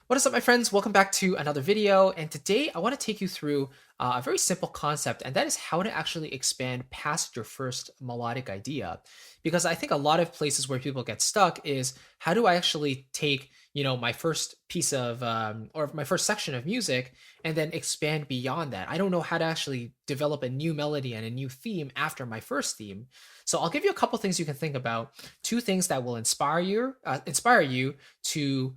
What is up, my friends? Welcome back to another video. And today I want to take you through a very simple concept, and that is how to actually expand past your first melodic idea. Because I think a lot of places where people get stuck is how do I actually take, my first piece of, or my first section of music and then expand beyond that. I don't know how to actually develop a new melody and a new theme after my first theme. So I'll give you a couple things you can think about, two things that will inspire you to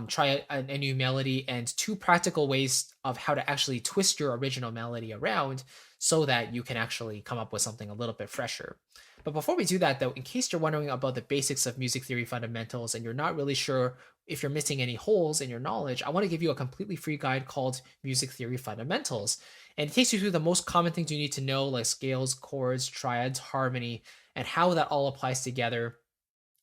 try a new melody, and two practical ways of how to actually twist your original melody around so that you can actually come up with something a little bit fresher. But before we do that, though, in case you're wondering about the basics of music theory fundamentals and you're not really sure if you're missing any holes in your knowledge, I want to give you a completely free guide called Music Theory Fundamentals. And it takes you through the most common things you need to know, like scales, chords, triads, harmony, and how that all applies together.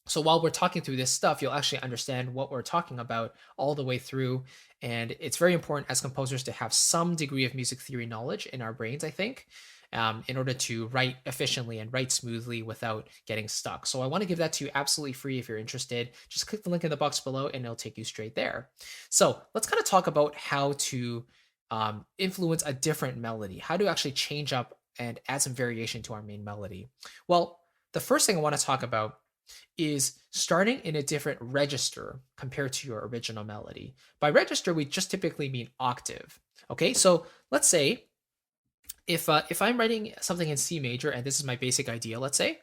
So while we're talking through this stuff, you'll actually understand what we're talking about all the way through. And it's very important as composers to have some degree of music theory knowledge in our brains, I think, in order to write efficiently and write smoothly without getting stuck. So I want to give that to you absolutely free if you're interested. Just click the link in the box below and it'll take you straight there. So let's kind of talk about how to influence a different melody, how to actually change up and add some variation to our main melody. Well, the first thing I want to talk about is starting in a different register compared to your original melody. By register, we just typically mean octave. Okay, so let's say if I'm writing something in C major and this is my basic idea, let's say,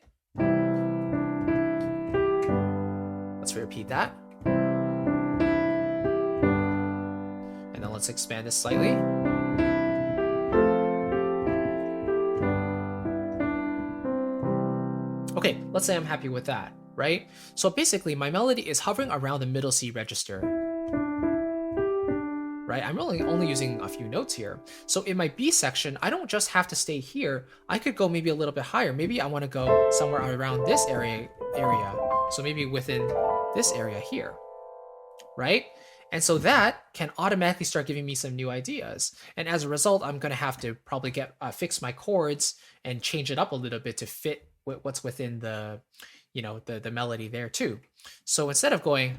let's repeat that, and then let's expand this slightly. Okay, let's say I'm happy with that, right? So basically, my melody is hovering around the middle C register, right? I'm really only using a few notes here. So in my B section, I don't just have to stay here. I could go maybe a little bit higher. Maybe I want to go somewhere around this area. So maybe within this area here, right? And so that can automatically start giving me some new ideas. And as a result, I'm going to have to probably fix my chords and change it up a little bit to fit what's within the melody there too. So instead of going,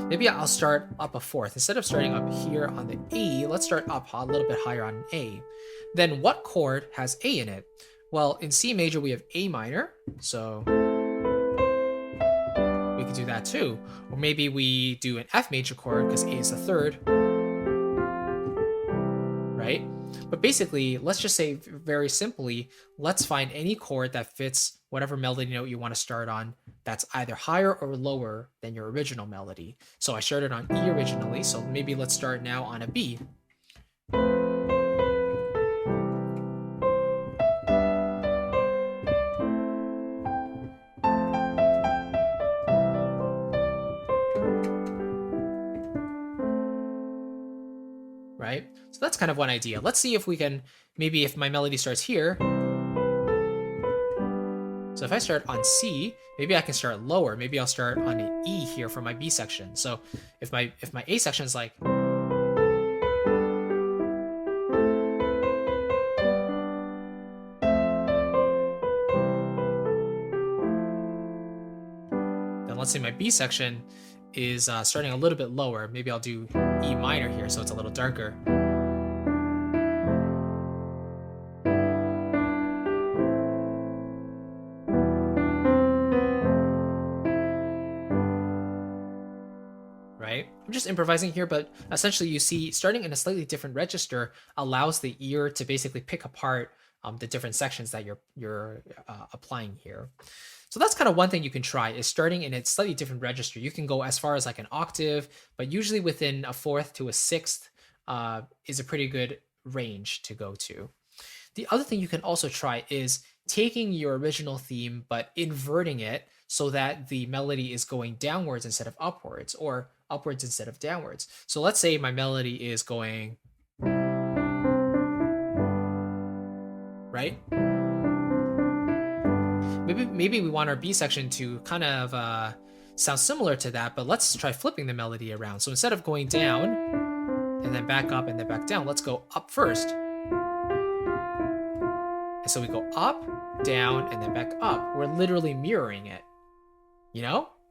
maybe I'll start up a fourth. Instead of starting up here on the E, let's start up a little bit higher on an A. Then what chord has A in it? Well, in C major, we have A minor. So we could do that too. Or maybe we do an F major chord because A is the third, right? But basically, let's just say very simply, let's find any chord that fits whatever melody note you want to start on that's either higher or lower than your original melody. So I started on E originally, so maybe let's start now on a B. Right? So that's kind of one idea. Let's see if we can, maybe if my melody starts here. So if I start on C, maybe I can start lower. Maybe I'll start on an E here for my B section. So if my A section is like, then let's say my B section is starting a little bit lower. Maybe I'll do E minor here so it's a little darker. Right? I'm just improvising here, but essentially you see starting in a slightly different register allows the ear to basically pick apart the different sections that you're applying here. So that's kind of one thing you can try, is starting in a slightly different register. You can go as far as like an octave, but usually within a fourth to a sixth is a pretty good range to go to. The other thing you can also try is taking your original theme, but inverting it so that the melody is going downwards instead of upwards, or upwards instead of downwards. So let's say my melody is going, right? Maybe we want our B section to kind of sound similar to that, but let's try flipping the melody around. So instead of going down and then back up and then back down, let's go up first. And so we go up, down, and then back up. We're literally mirroring it,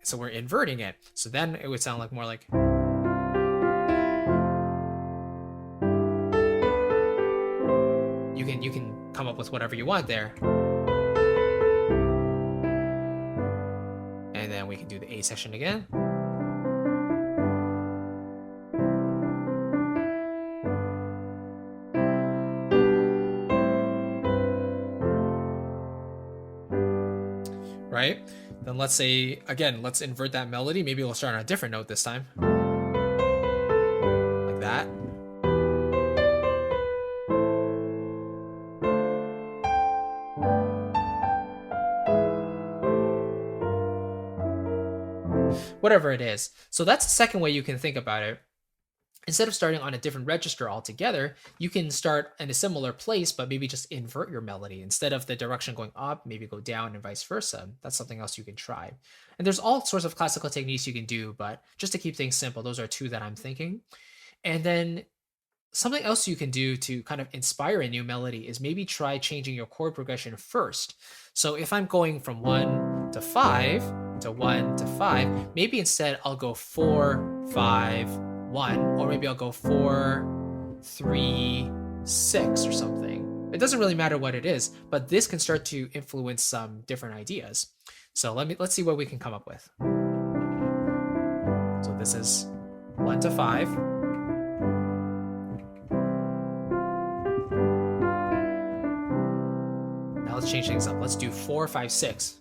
So we're inverting it. So then it would sound like more like. You can come up with whatever you want there. And then we can do the A section again. Right? Then let's say, again, let's invert that melody. Maybe we'll start on a different note this time. Like that. Whatever it is. So that's the second way you can think about it. Instead of starting on a different register altogether, you can start in a similar place, but maybe just invert your melody. Instead of the direction going up, maybe go down and vice versa. That's something else you can try. And there's all sorts of classical techniques you can do, but just to keep things simple, those are two that I'm thinking. And then something else you can do to kind of inspire a new melody is maybe try changing your chord progression first. So if I'm going from 1 to 5 to 1 to 5, maybe instead I'll go 4, 5, 1, or maybe I'll go 4, 3, 6 or something. It doesn't really matter what it is, but this can start to influence some different ideas. So let's see what we can come up with. So this is 1 to 5. Now let's change things up. Let's do 4, 5, 6.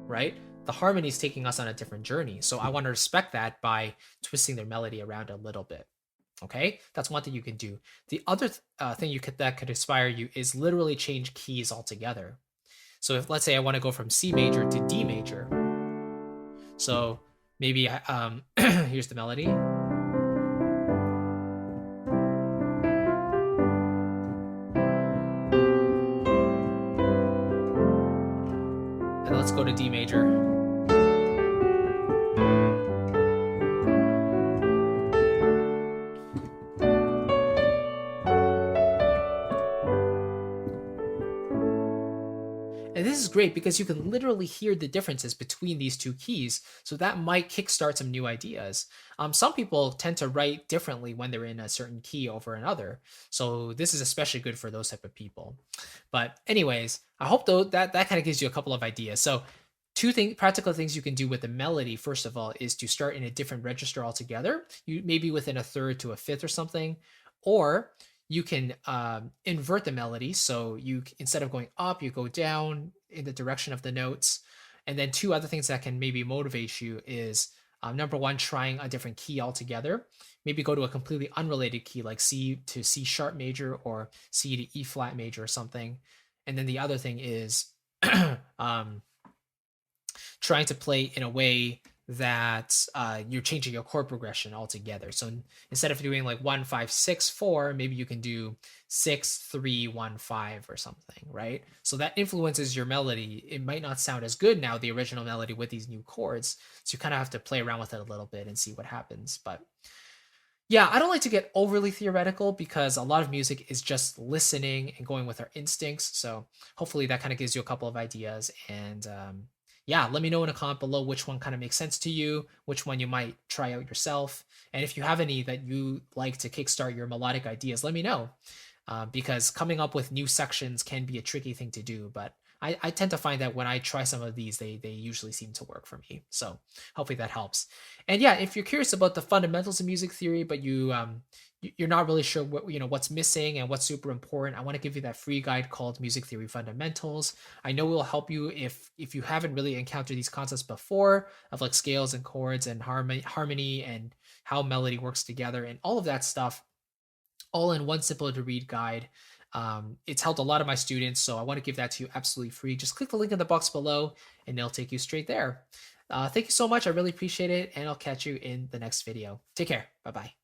Right? The harmony is taking us on a different journey. So I want to respect that by twisting their melody around a little bit. Okay, that's one thing you can do. The other thing that could inspire you is literally change keys altogether. So if, let's say I want to go from C major to D major. So maybe here's the melody. And let's go to D major. And this is great because you can literally hear the differences between these two keys. So that might kickstart some new ideas. Some people tend to write differently when they're in a certain key over another. So this is especially good for those type of people. But anyways, I hope though that kind of gives you a couple of ideas. So practical things you can do with the melody, first of all, is to start in a different register altogether. You maybe within a third to a fifth or something. Or you can invert the melody. So instead of going up, you go down in the direction of the notes. And then two other things that can maybe motivate you is number one, trying a different key altogether. Maybe go to a completely unrelated key like C to C sharp major or C to E flat major or something. And then the other thing is trying to play in a way that you're changing your chord progression altogether. So instead of doing like 1, 5, 6, 4, maybe you can do 6, 3, 1, 5 or something, right? So that influences your melody. It might not sound as good now, the original melody with these new chords. So you kind of have to play around with it a little bit and see what happens. But yeah, I don't like to get overly theoretical because a lot of music is just listening and going with our instincts. So hopefully that kind of gives you a couple of ideas. And yeah, let me know in a comment below which one kind of makes sense to you, which one you might try out yourself. And if you have any that you like to kickstart your melodic ideas, let me know. Because coming up with new sections can be a tricky thing to do, but I tend to find that when I try some of these, they usually seem to work for me. So hopefully that helps. And yeah, if you're curious about the fundamentals of music theory, but you're not really sure what's missing and what's super important, I want to give you that free guide called Music Theory Fundamentals. I know it will help you if you haven't really encountered these concepts before of like scales and chords and harmony and how melody works together and all of that stuff, all in one simple to read guide. It's helped a lot of my students, so I want to give that to you absolutely free. Just click the link in the box below and it'll take you straight there. Thank you so much. I really appreciate it, and I'll catch you in the next video. Take care. Bye-bye.